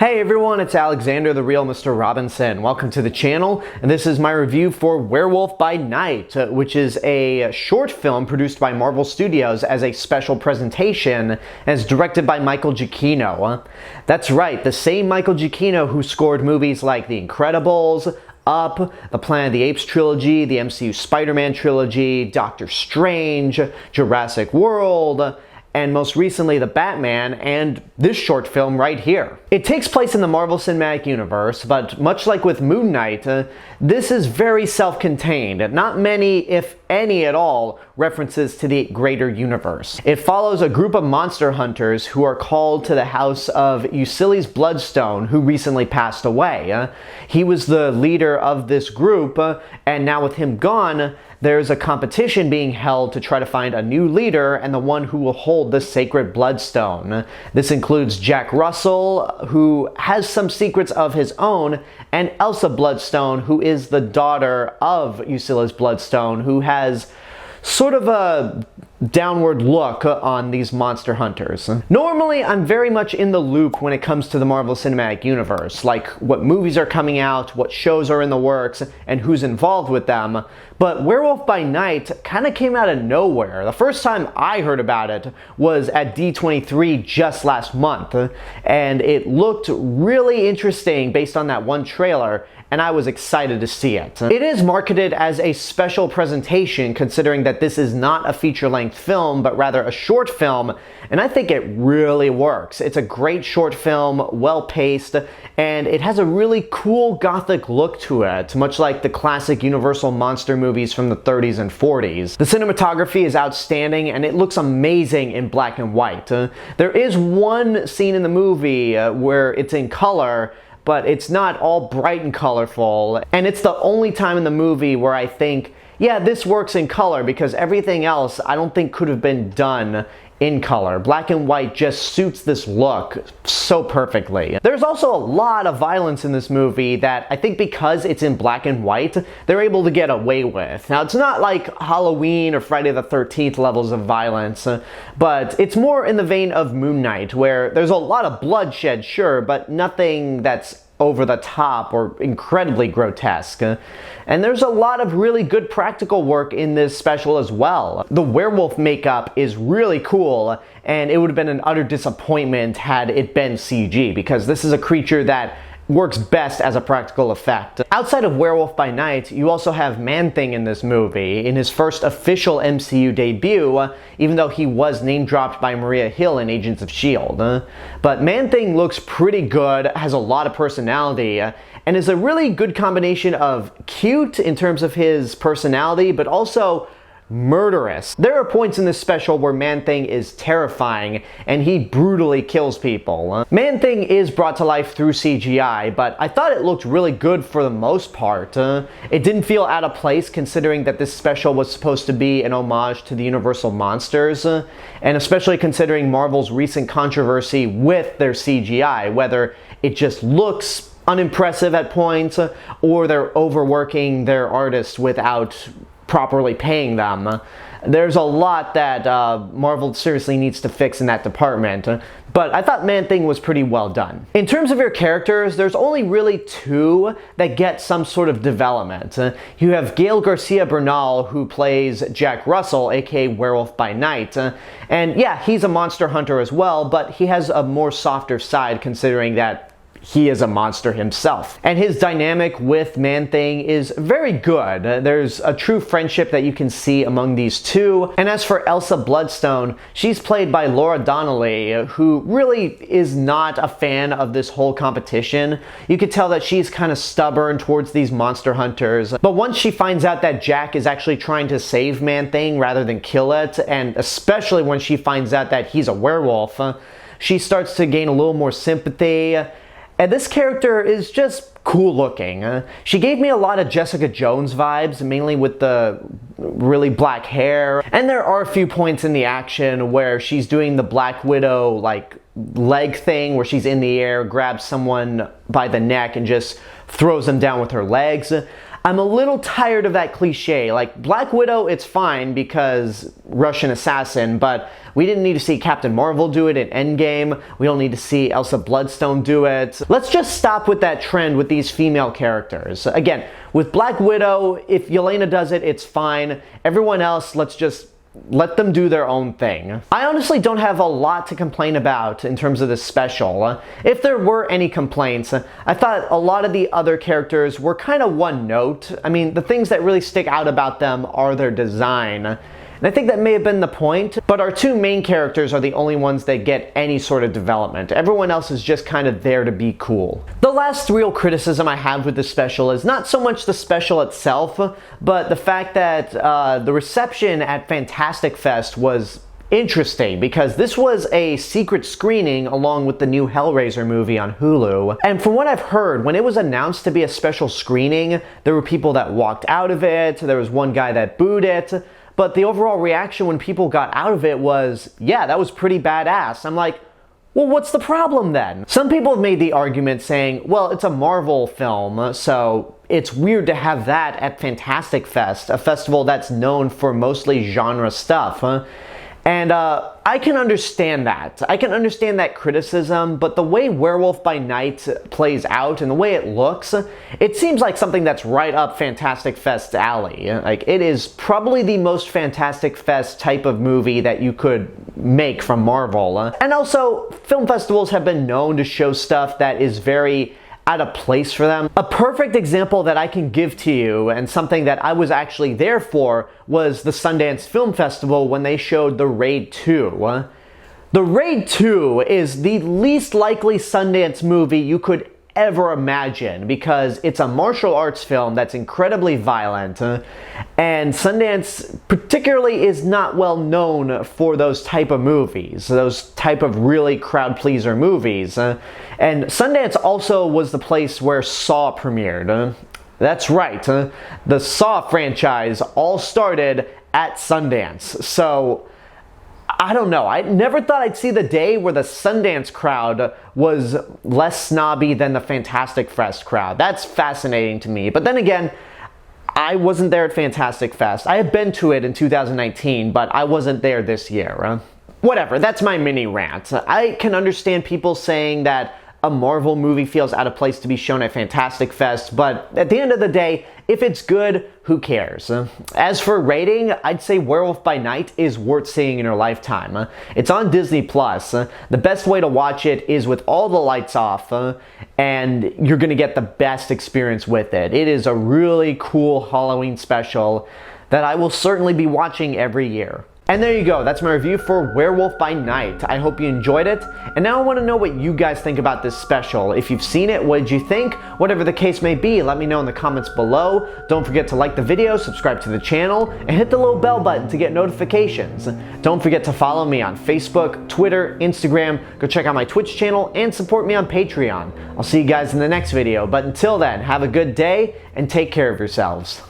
Hey everyone, it's Alexander, the real Mr. Robinson. Welcome to the channel, and this is my review for Werewolf by Night, which is a short film produced by Marvel Studios as a special presentation, and is directed by Michael Giacchino. That's right, the same Michael Giacchino who scored movies like The Incredibles, Up, the Planet of the Apes trilogy, the MCU Spider-Man trilogy, Doctor Strange, Jurassic World, and most recently The Batman, and this short film right here. It takes place in the Marvel Cinematic Universe, but much like with Moon Knight, this is very self-contained. Not many, if any at all, references to the greater universe. It follows a group of monster hunters who are called to the house of Ulysses Bloodstone, who recently passed away. He was the leader of this group, and now with him gone, there's a competition being held to try to find a new leader and the one who will hold the sacred bloodstone. This includes Jack Russell, who has some secrets of his own, and Elsa Bloodstone, who is the daughter of Ulysses Bloodstone, who has sort of a downward look on these monster hunters. Normally, I'm very much in the loop when it comes to the Marvel Cinematic Universe, like what movies are coming out, what shows are in the works, and who's involved with them. But Werewolf by Night kind of came out of nowhere. The first time I heard about it was at D23 just last month, and it looked really interesting based on that one trailer, and I was excited to see it. It is marketed as a special presentation, considering that this is not a feature-length film, but rather a short film, and I think it really works. It's a great short film, well-paced, and it has a really cool gothic look to it, much like the classic Universal monster movies from the 30s and 40s. The cinematography is outstanding, and it looks amazing in black and white. There is one scene in the movie where it's in color, but it's not all bright and colorful, and it's the only time in the movie where I think, yeah, this works in color, because everything else I don't think could have been done in color. Black and white just suits this look so perfectly. There's also a lot of violence in this movie that I think because it's in black and white, they're able to get away with. Now, it's not like Halloween or Friday the 13th levels of violence, but it's more in the vein of Moon Knight, where there's a lot of bloodshed, sure, but nothing that's over the top or incredibly grotesque. And there's a lot of really good practical work in this special as well. The werewolf makeup is really cool, and it would have been an utter disappointment had it been CG, because this is a creature that works best as a practical effect. Outside of Werewolf by Night, you also have Man-Thing in this movie, in his first official MCU debut, even though he was name-dropped by Maria Hill in Agents of S.H.I.E.L.D. But Man-Thing looks pretty good, has a lot of personality, and is a really good combination of cute in terms of his personality, but also murderous. There are points in this special where Man-Thing is terrifying, and he brutally kills people. Man-Thing is brought to life through CGI, but I thought it looked really good for the most part. It didn't feel out of place, considering that this special was supposed to be an homage to the Universal monsters, and especially considering Marvel's recent controversy with their CGI, whether it just looks unimpressive at points, or they're overworking their artists without properly paying them. There's a lot that Marvel seriously needs to fix in that department, but I thought Man-Thing was pretty well done. In terms of your characters, there's only really two that get some sort of development. You have Gael García Bernal, who plays Jack Russell, aka Werewolf by Night, and yeah, he's a monster hunter as well, but he has a more softer side, considering that he is a monster himself. And his dynamic with Man-Thing is very good. There's a true friendship that you can see among these two. And as for Elsa Bloodstone, she's played by Laura Donnelly, who really is not a fan of this whole competition. You could tell that she's kind of stubborn towards these monster hunters. But once she finds out that Jack is actually trying to save Man-Thing rather than kill it, and especially when she finds out that he's a werewolf, she starts to gain a little more sympathy. And this character is just cool looking. She gave me a lot of Jessica Jones vibes, mainly with the really black hair. And there are a few points in the action where she's doing the Black Widow like leg thing, where she's in the air, grabs someone by the neck and just throws them down with her legs. I'm a little tired of that cliche. Like, Black Widow, it's fine because Russian assassin, but we didn't need to see Captain Marvel do it in Endgame. We don't need to see Elsa Bloodstone do it. Let's just stop with that trend with these female characters. Again, with Black Widow, if Yelena does it, it's fine. Everyone else, let's just let them do their own thing. I honestly don't have a lot to complain about in terms of this special. If there were any complaints, I thought a lot of the other characters were kind of one note. I mean, the things that really stick out about them are their design. And I think that may have been the point, but our two main characters are the only ones that get any sort of development. Everyone else is just kind of there to be cool. The last real criticism I have with this special is not so much the special itself, but the fact that the reception at Fantastic Fest was interesting, because this was a secret screening along with the new Hellraiser movie on Hulu. And from what I've heard, when it was announced to be a special screening, there were people that walked out of it, there was one guy that booed it, but the overall reaction when people got out of it was, yeah, that was pretty badass. I'm like, well, what's the problem then? Some people have made the argument saying, well, it's a Marvel film, so it's weird to have that at Fantastic Fest, a festival that's known for mostly genre stuff. And I can understand that. I can understand that criticism, but the way Werewolf by Night plays out and the way it looks, it seems like something that's right up Fantastic Fest's alley. Like, it is probably the most Fantastic Fest type of movie that you could make from Marvel. And also, film festivals have been known to show stuff that is very out of place for them. A perfect example that I can give to you, and something that I was actually there for, was the Sundance Film Festival when they showed The Raid 2. The Raid 2 is the least likely Sundance movie you could ever imagine, because it's a martial arts film that's incredibly violent, and Sundance particularly is not well known for those type of movies, those type of really crowd pleaser movies. And Sundance also was the place where Saw premiered. That's right, the Saw franchise all started at Sundance. So I don't know, I never thought I'd see the day where the Sundance crowd was less snobby than the Fantastic Fest crowd. That's fascinating to me. But then again, I wasn't there at Fantastic Fest. I had been to it in 2019, but I wasn't there this year. Whatever, that's my mini rant. I can understand people saying that a Marvel movie feels out of place to be shown at Fantastic Fest, but at the end of the day, if it's good, who cares? As for rating, I'd say Werewolf by Night is worth seeing in your lifetime. It's on Disney+. The best way to watch it is with all the lights off, and you're gonna get the best experience with it. It is a really cool Halloween special that I will certainly be watching every year. And there you go, that's my review for Werewolf by Night. I hope you enjoyed it, and now I want to know what you guys think about this special. If you've seen it, what did you think? Whatever the case may be, let me know in the comments below. Don't forget to like the video, subscribe to the channel, and hit the little bell button to get notifications. Don't forget to follow me on Facebook, Twitter, Instagram, go check out my Twitch channel, and support me on Patreon. I'll see you guys in the next video, but until then, have a good day, and take care of yourselves.